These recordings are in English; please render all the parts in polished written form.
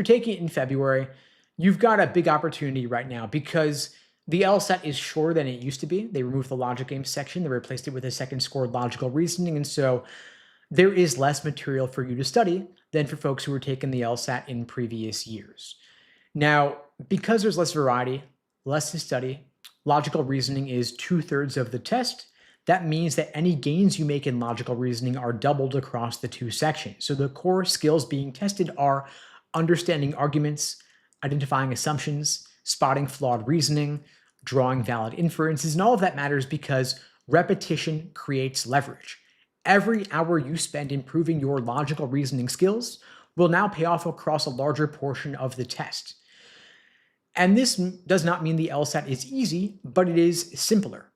you're taking it in February, you've got a big opportunity right now because the LSAT is shorter than it used to be. They removed the logic game section, they replaced it with a second scored logical reasoning. And so there is less material for you to study than for folks who were taking the LSAT in previous years. Now, because there's less variety, less to study, logical reasoning is 2/3 of the test. That means that any gains you make in logical reasoning are doubled across the two sections. So the core skills being tested are understanding arguments, identifying assumptions, spotting flawed reasoning, drawing valid inferences, and all of that matters because repetition creates leverage. Every hour you spend improving your logical reasoning skills will now pay off across a larger portion of the test. And this does not mean the LSAT is easy, but it is simpler.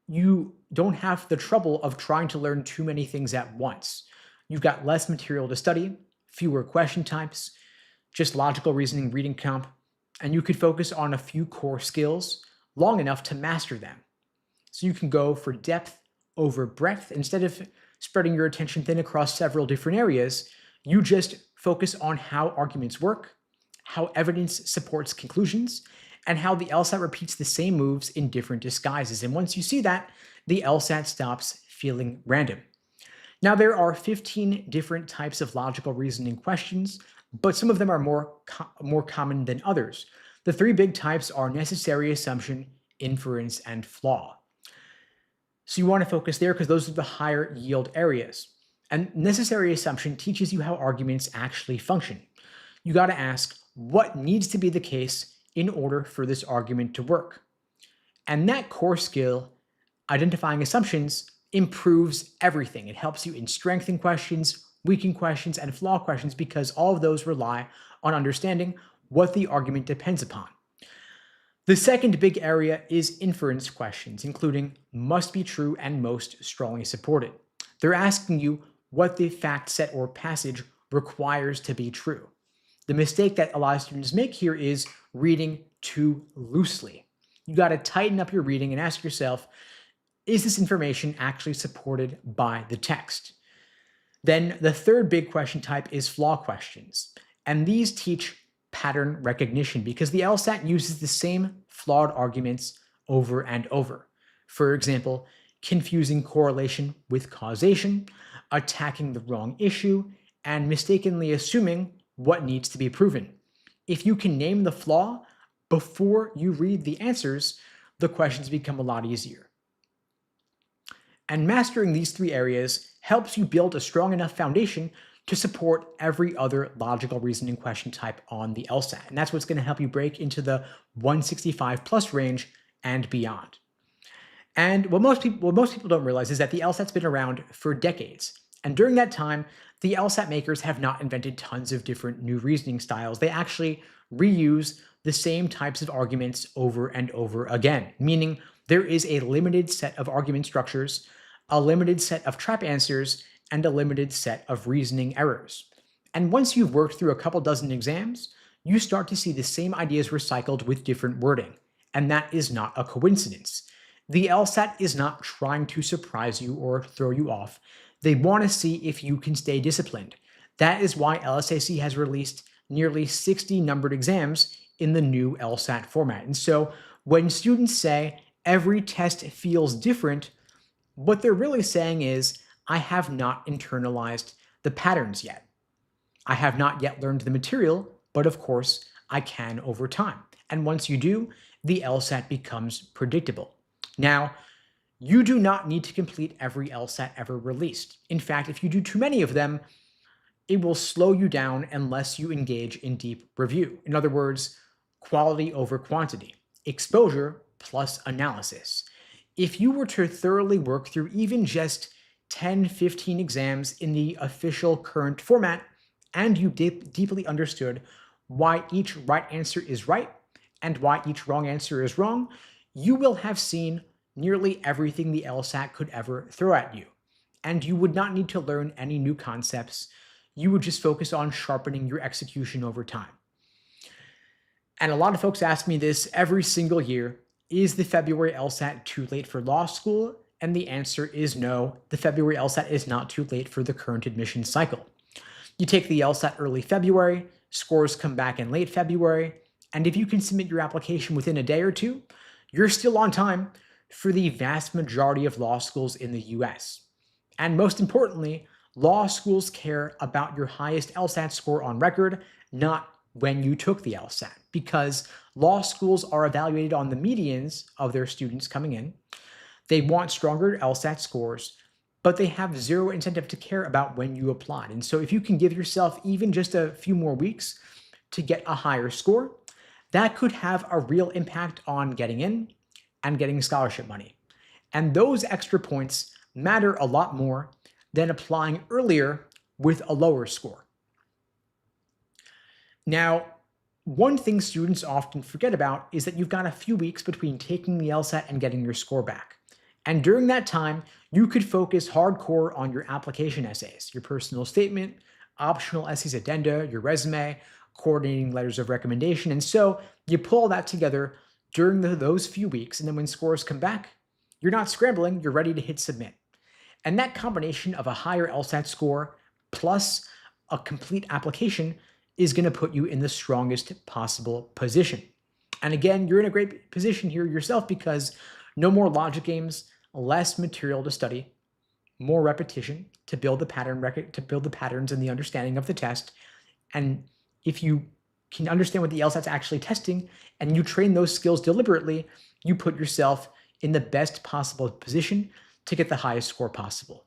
You don't have the trouble of trying to learn too many things at once. You've got less material to study, fewer question types, just logical reasoning, reading comp, and you could focus on a few core skills long enough to master them. So you can go for depth over breadth. Instead of spreading your attention thin across several different areas, you just focus on how arguments work, how evidence supports conclusions, and how the LSAT repeats the same moves in different disguises. And once you see that, the LSAT stops feeling random. Now, there are 15 different types of logical reasoning questions, but some of them are more common than others. The three big types are necessary assumption, inference, and flaw. So you want to focus there because those are the higher yield areas. And necessary assumption teaches you how arguments actually function. You got to ask what needs to be the case in order for this argument to work. And that core skill, identifying assumptions, improves everything. It helps you in strengthen questions, weaken questions, and flaw questions because all of those rely on understanding what the argument depends upon. The second big area is inference questions, including must be true and most strongly supported. They're asking you what the fact set or passage requires to be true. The mistake that a lot of students make here is reading too loosely. You got to tighten up your reading and ask yourself, is this information actually supported by the text? Then the third big question type is flaw questions. And these teach pattern recognition because the LSAT uses the same flawed arguments over and over. For example, confusing correlation with causation, attacking the wrong issue, and mistakenly assuming what needs to be proven. If you can name the flaw before you read the answers, the questions become a lot easier. And mastering these three areas helps you build a strong enough foundation to support every other logical reasoning question type on the LSAT. And that's what's going to help you break into the 165 plus range and beyond. And what most people don't realize is that the LSAT's been around for decades. And during that time, the LSAT makers have not invented tons of different new reasoning styles. They actually reuse the same types of arguments over and over again, meaning there is a limited set of argument structures, a limited set of trap answers, and a limited set of reasoning errors. And once you've worked through a couple dozen exams, you start to see the same ideas recycled with different wording. And that is not a coincidence. The LSAT is not trying to surprise you or throw you off. They want to see if you can stay disciplined. That is why LSAC has released nearly 60 numbered exams in the new LSAT format. And so when students say every test feels different, what they're really saying is, I have not internalized the patterns yet. I have not yet learned the material, but of course I can over time. And once you do, the LSAT becomes predictable. Now, you do not need to complete every LSAT ever released. In fact, if you do too many of them, it will slow you down unless you engage in deep review. In other words, quality over quantity, exposure plus analysis. If you were to thoroughly work through even just 10, 15 exams in the official current format, and you deeply understood why each right answer is right and why each wrong answer is wrong, you will have seen nearly everything the LSAT could ever throw at you. And you would not need to learn any new concepts. You would just focus on sharpening your execution over time. And a lot of folks ask me this every single year, is the February LSAT too late for law school? And the answer is no, the February LSAT is not too late for the current admission cycle. You take the LSAT early February, Scores come back in late February, and if you can submit your application within a day or two, you're still on time for the vast majority of law schools in the US. And most importantly, law schools care about your highest LSAT score on record, not when you took the LSAT, because law schools are evaluated on the medians of their students coming in. They want stronger LSAT scores, but they have zero incentive to care about when you applied. And so if you can give yourself even just a few more weeks to get a higher score, that could have a real impact on getting in and getting scholarship money. And those extra points matter a lot more than applying earlier with a lower score. Now, one thing students often forget about is that you've got a few weeks between taking the LSAT and getting your score back. And during that time, you could focus hardcore on your application essays, your personal statement, optional essays addenda, your resume, coordinating letters of recommendation. And so you pull all that together during those few weeks. And then when scores come back, you're not scrambling, you're ready to hit submit. And that combination of a higher LSAT score plus a complete application is going to put you in the strongest possible position. And again, you're in a great position here yourself because no more logic games, less material to study, more repetition to build the patterns and the understanding of the test. And if you can understand what the LSAT's actually testing and you train those skills deliberately, you put yourself in the best possible position to get the highest score possible.